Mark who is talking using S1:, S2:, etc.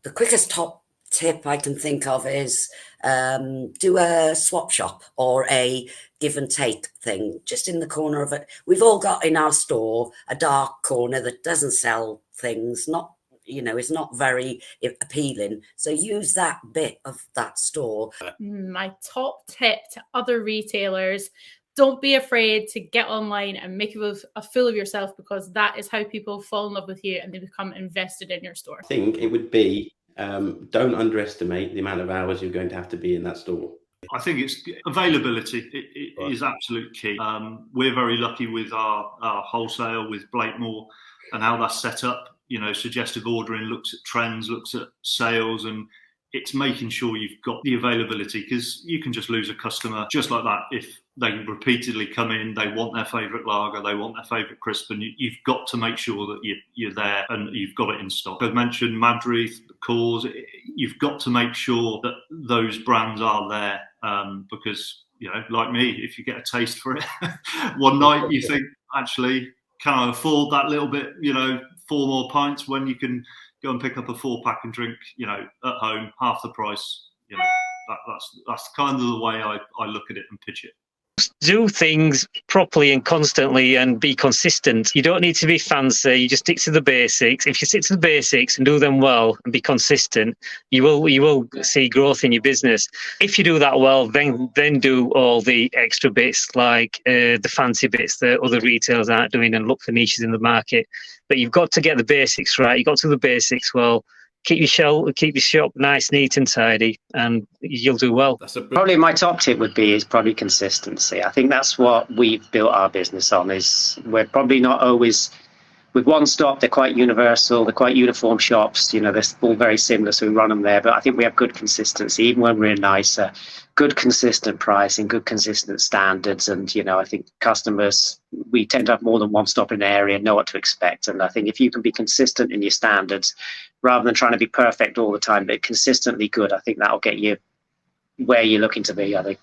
S1: The quickest top tip I can think of is do a swap shop or a give and take thing just in the corner of it. We've all got in our store a dark corner that doesn't sell things, not, you know, is not very appealing. So use that bit of that store.
S2: My top tip to other retailers: don't be afraid to get online and make a fool of yourself, because that is how people fall in love with you and they become invested in your store.
S3: I think it would be, don't underestimate the amount of hours you're going to have to be in that store.
S4: I think it's availability. It is absolute key. We're very lucky with our wholesale with Blakemore and how that's set up. You know, suggestive ordering looks at trends, looks at sales, and it's making sure you've got the availability, because you can just lose a customer just like that if they repeatedly come in, they want their favourite lager, they want their favourite crisp, and you've got to make sure that you're there and you've got it in stock. I've mentioned Madrid, Coors. You've got to make sure that those brands are there, because, you know, like me, if you get a taste for it one night, you think, actually, can I afford that little bit, you know, 4 more pints, when you can go and pick up a 4-pack and drink, you know, at home, half the price. You know, that's kind of the way I look at it and pitch it.
S5: Do things properly and constantly and be consistent. You don't need to be fancy. You just stick to the basics. If you stick to the basics and do them well and be consistent, you will see growth in your business. If you do that well, then do all the extra bits, like the fancy bits that other retailers aren't doing, and look for niches in the market. But you've got to get the basics right. You've got to do the basics well. Keep your shop nice, neat and tidy, and you'll do well.
S6: Probably my top tip would be probably consistency. I think that's what we've built our business on. Is we're probably not always with One Stop. They're quite universal. They're quite uniform shops. You know, they're all very similar, so we run them there. But I think we have good consistency, even when we're in nicer. Good consistent pricing, good consistent standards, and you know, I think customers, we tend to have more than one stop in an area, know what to expect. And I think if you can be consistent in your standards, rather than trying to be perfect all the time, but consistently good, I think that'll get you where you're looking to be, I think.